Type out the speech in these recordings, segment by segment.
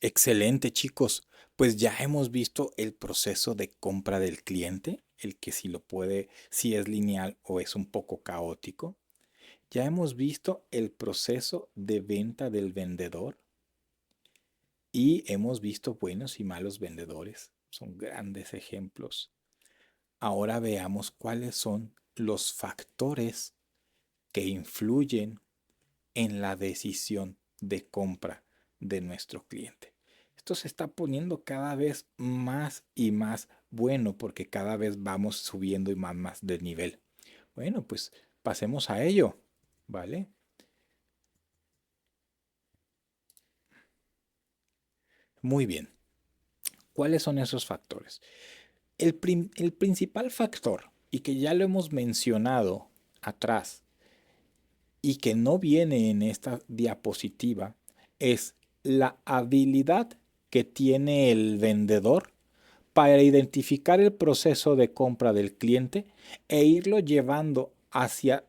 Excelente, chicos. Pues ya hemos visto el proceso de compra del cliente, el que si lo puede, si es lineal o es un poco caótico. Ya hemos visto el proceso de venta del vendedor y hemos visto buenos y malos vendedores. Son grandes ejemplos. Ahora veamos cuáles son los factores que influyen en la decisión de compra de nuestro cliente. Esto se está poniendo cada vez más y más bueno porque cada vez vamos subiendo y más de nivel. Bueno, pues pasemos a ello, ¿vale? Muy bien. ¿Cuáles son esos factores? El principal factor, y que ya lo hemos mencionado atrás, y que no viene en esta diapositiva, es la habilidad que tiene el vendedor para identificar el proceso de compra del cliente e irlo llevando hacia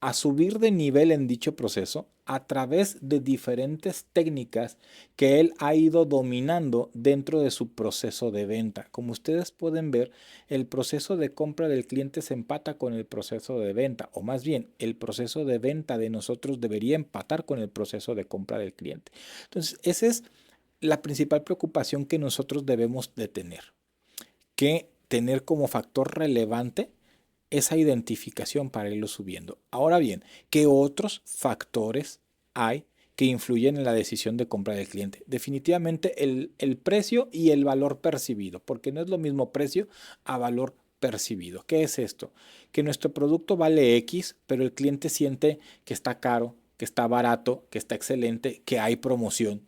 a subir de nivel en dicho proceso a través de diferentes técnicas que él ha ido dominando dentro de su proceso de venta. Como ustedes pueden ver, el proceso de compra del cliente se empata con el proceso de venta, o más bien, el proceso de venta de nosotros debería empatar con el proceso de compra del cliente. Entonces, esa es la principal preocupación que nosotros debemos de tener, que tener como factor relevante esa identificación para irlo subiendo. Ahora bien, ¿qué otros factores hay que influyen en la decisión de compra del cliente? Definitivamente el precio y el valor percibido, porque no es lo mismo precio a valor percibido. ¿Qué es esto? Que nuestro producto vale X, pero el cliente siente que está caro, que está barato, que está excelente, que hay promoción.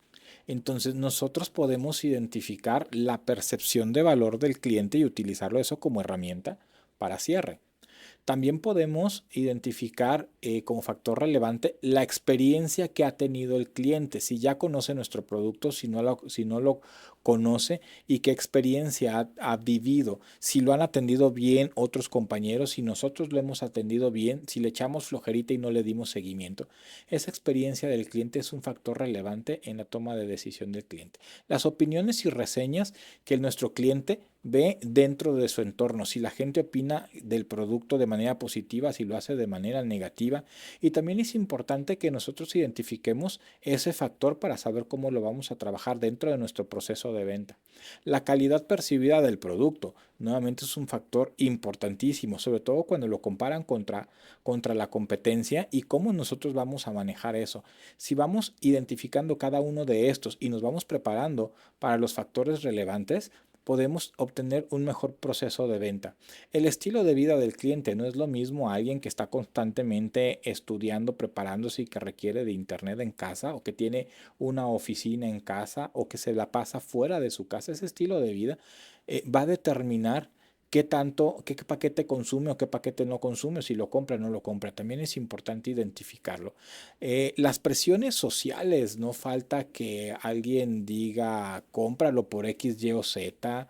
Entonces nosotros podemos identificar la percepción de valor del cliente y utilizarlo eso como herramienta para cierre. También podemos identificar como factor relevante la experiencia que ha tenido el cliente, si ya conoce nuestro producto, si no lo conoce y qué experiencia ha vivido, si lo han atendido bien otros compañeros, si nosotros lo hemos atendido bien, si le echamos flojerita y no le dimos seguimiento. Esa experiencia del cliente es un factor relevante en la toma de decisión del cliente. Las opiniones y reseñas que nuestro cliente ve dentro de su entorno, si la gente opina del producto de manera positiva, si lo hace de manera negativa. Y también es importante que nosotros identifiquemos ese factor para saber cómo lo vamos a trabajar dentro de nuestro proceso de venta. La calidad percibida del producto, nuevamente es un factor importantísimo, sobre todo cuando lo comparan contra la competencia y cómo nosotros vamos a manejar eso. Si vamos identificando cada uno de estos y nos vamos preparando para los factores relevantes, podemos obtener un mejor proceso de venta. El estilo de vida del cliente no es lo mismo a alguien que está constantemente estudiando, preparándose y que requiere de internet en casa o que tiene una oficina en casa o que se la pasa fuera de su casa. Ese estilo de vida va a determinar qué tanto, qué paquete consume o qué paquete no consume, si lo compra o no lo compra. También es importante identificarlo. Las presiones sociales, no falta que alguien diga cómpralo por X, Y o Z.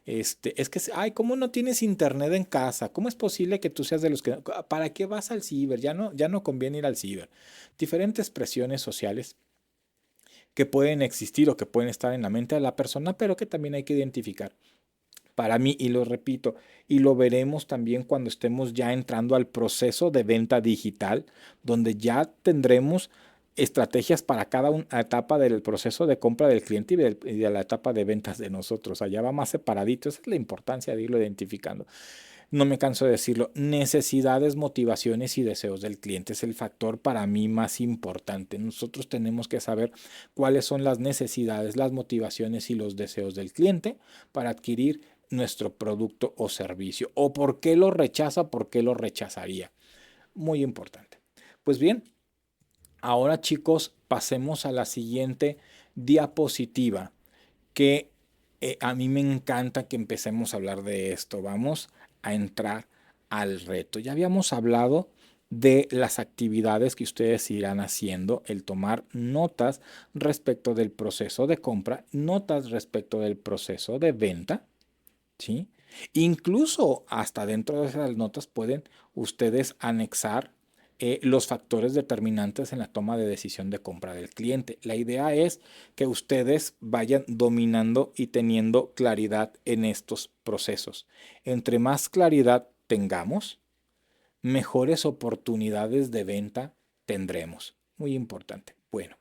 Es que, ay, ¿cómo no tienes internet en casa? ¿Cómo es posible que tú seas de los que, para qué vas al ciber? Ya no conviene ir al ciber. Diferentes presiones sociales que pueden existir o que pueden estar en la mente de la persona, pero que también hay que identificar. Para mí, y lo repito, y lo veremos también cuando estemos ya entrando al proceso de venta digital, donde ya tendremos estrategias para cada una etapa del proceso de compra del cliente y de la etapa de ventas de nosotros. Allá va más separadito. Esa es la importancia de irlo identificando. No me canso de decirlo, necesidades, motivaciones y deseos del cliente es el factor para mí más importante. Nosotros tenemos que saber cuáles son las necesidades, las motivaciones y los deseos del cliente para adquirir nuestro producto o servicio. O por qué lo rechaza, por qué lo rechazaría. Muy importante. Pues bien, ahora chicos, pasemos a la siguiente diapositiva que a mí me encanta que empecemos a hablar de esto. Vamos a entrar al reto. Ya habíamos hablado de las actividades que ustedes irán haciendo, el tomar notas respecto del proceso de compra, notas respecto del proceso de venta, ¿sí? Incluso hasta dentro de esas notas pueden ustedes anexar los factores determinantes en la toma de decisión de compra del cliente. La idea es que ustedes vayan dominando y teniendo claridad en estos procesos. Entre más claridad tengamos, mejores oportunidades de venta tendremos. Muy importante. Bueno,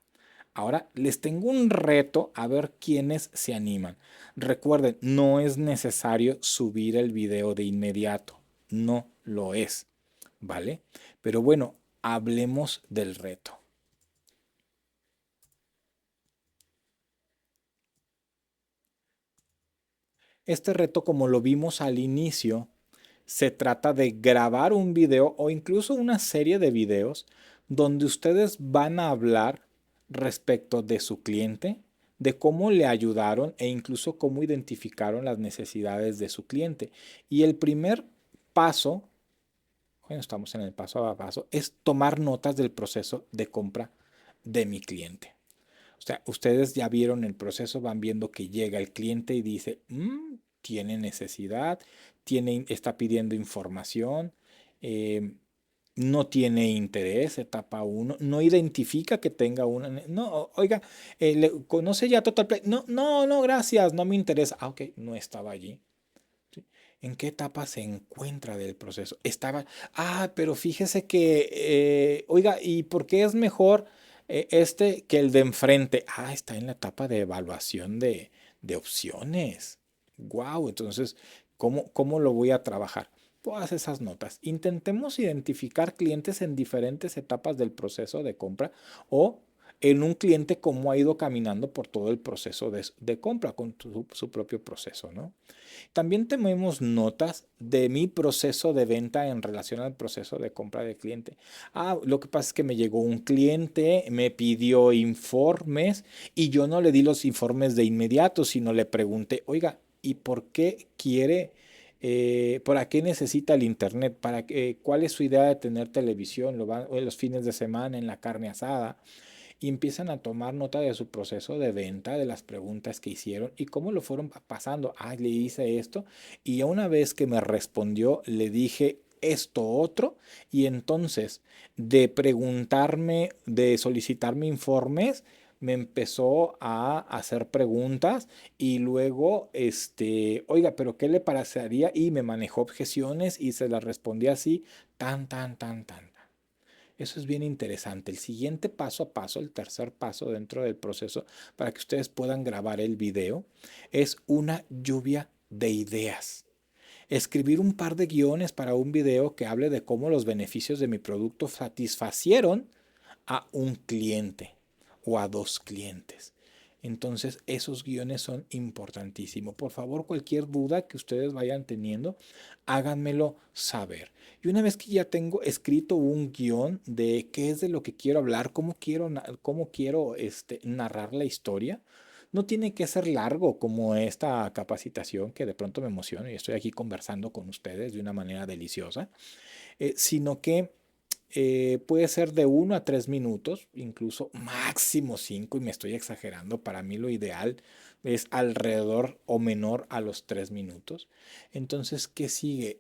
ahora les tengo un reto a ver quiénes se animan. Recuerden, no es necesario subir el video de inmediato. No lo es. ¿Vale? Pero bueno, hablemos del reto. Este reto, como lo vimos al inicio, se trata de grabar un video o incluso una serie de videos donde ustedes van a hablar respecto de su cliente, de cómo le ayudaron e incluso cómo identificaron las necesidades de su cliente. Y el primer paso, bueno, estamos en el paso a paso, es tomar notas del proceso de compra de mi cliente. O sea, ustedes ya vieron el proceso, van viendo que llega el cliente y dice, tiene necesidad, está pidiendo información, eh, no tiene interés, etapa uno, no identifica que tenga una, no, oiga, ¿conoce ya Total Play? No, no, no, gracias, no me interesa. Ah, ok, no estaba allí. ¿Sí? ¿En qué etapa se encuentra del proceso? Pero fíjese que, oiga, ¿y por qué es mejor este que el de enfrente? Está en la etapa de evaluación de opciones. Wow, entonces, ¿cómo lo voy a trabajar? Todas esas notas. Intentemos identificar clientes en diferentes etapas del proceso de compra o en un cliente cómo ha ido caminando por todo el proceso de compra con su propio proceso, ¿no? También tenemos notas de mi proceso de venta en relación al proceso de compra del cliente. Lo que pasa es que me llegó un cliente, me pidió informes y yo no le di los informes de inmediato, sino le pregunté, oiga, ¿y por qué quiere, para qué necesita el internet? ¿Cuál es su idea de tener televisión? Los fines de semana en la carne asada y empiezan a tomar nota de su proceso de venta, de las preguntas que hicieron y cómo lo fueron pasando. Le hice esto y una vez que me respondió, le dije esto otro y entonces de preguntarme, de solicitarme informes, me empezó a hacer preguntas y luego, oiga, pero ¿qué le parecería? Y me manejó objeciones y se las respondí así, tan, tan, tan, tan. Eso es bien interesante. El siguiente paso a paso, el tercer paso dentro del proceso para que ustedes puedan grabar el video, es una lluvia de ideas. Escribir un par de guiones para un video que hable de cómo los beneficios de mi producto satisfacieron a un cliente o a dos clientes. Entonces, esos guiones son importantísimos. Por favor, cualquier duda que ustedes vayan teniendo, háganmelo saber. Y una vez que ya tengo escrito un guión de qué es de lo que quiero hablar, cómo quiero narrar la historia, no tiene que ser largo como esta capacitación que de pronto me emociona y estoy aquí conversando con ustedes de una manera deliciosa, sino que puede ser de 1 a 3 minutos, incluso máximo 5, y me estoy exagerando. Para mí lo ideal es alrededor o menor a los 3 minutos. Entonces, ¿qué sigue?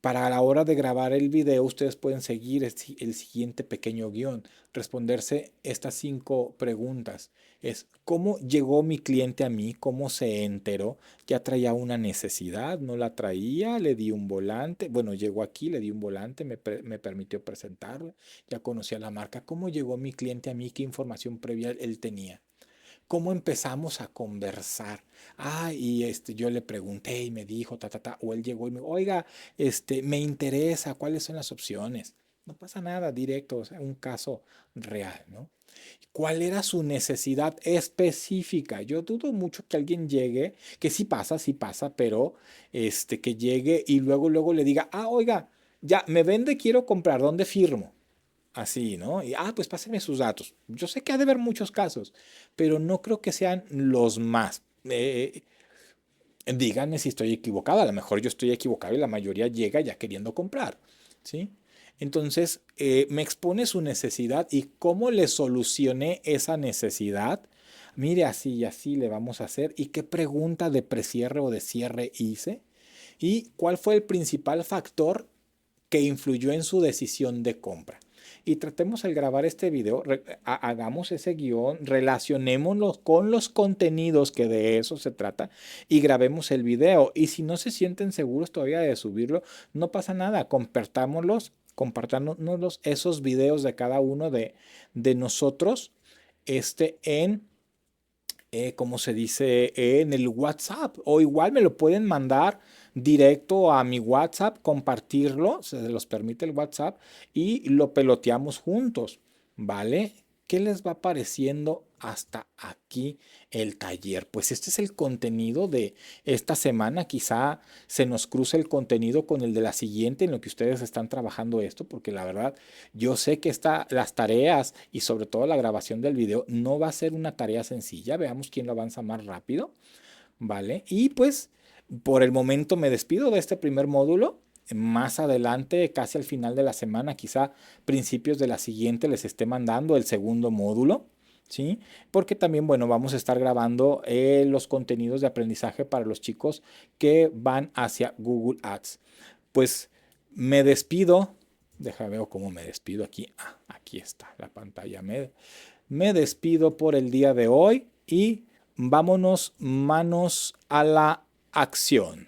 Para la hora de grabar el video, ustedes pueden seguir el siguiente pequeño guión, responderse estas 5 preguntas. Es ¿cómo llegó mi cliente a mí? ¿Cómo se enteró? ¿Ya traía una necesidad? ¿No la traía? ¿Le di un volante? Bueno, llegó aquí, le di un volante, me permitió presentarlo, ya conocía la marca. ¿Cómo llegó mi cliente a mí? ¿Qué información previa él tenía? ¿Cómo empezamos a conversar? Y yo le pregunté y me dijo, o él llegó y me dijo, oiga, me interesa, ¿cuáles son las opciones? No pasa nada, directo, o sea, un caso real, ¿no? ¿Cuál era su necesidad específica? Yo dudo mucho que alguien llegue, que sí pasa, pero que llegue y luego le diga, oiga, ya me vende, quiero comprar, ¿dónde firmo? Así, ¿no? Pues pásenme sus datos. Yo sé que ha de haber muchos casos, pero no creo que sean los más. Díganme si estoy equivocado. A lo mejor yo estoy equivocado y la mayoría llega ya queriendo comprar, ¿sí? Entonces, me expone su necesidad y cómo le solucioné esa necesidad. Mire, así y así le vamos a hacer. ¿Y qué pregunta de precierre o de cierre hice? ¿Y cuál fue el principal factor que influyó en su decisión de compra. Y tratemos al grabar este video, hagamos ese guión, relacionémoslo con los contenidos que de eso se trata y grabemos el video. Y si no se sienten seguros todavía de subirlo, no pasa nada, compartámonos esos videos de cada uno de nosotros en como se dice, en el WhatsApp. O igual me lo pueden mandar directo a mi WhatsApp, compartirlo, se los permite el WhatsApp y lo peloteamos juntos, ¿vale? ¿Qué les va pareciendo hasta aquí el taller? Pues este es el contenido de esta semana. Quizá se nos cruce el contenido con el de la siguiente en lo que ustedes están trabajando esto, porque la verdad yo sé que las tareas y sobre todo la grabación del video no va a ser una tarea sencilla. Veamos quién lo avanza más rápido, ¿vale? Y pues por el momento me despido de este primer módulo. Más adelante, casi al final de la semana, quizá principios de la siguiente, les esté mandando el segundo módulo, ¿sí? Porque también, bueno, vamos a estar grabando los contenidos de aprendizaje para los chicos que van hacia Google Ads. Pues me despido. Deja ver cómo me despido aquí. Ah, aquí está la pantalla. Me despido por el día de hoy y vámonos manos a la acción.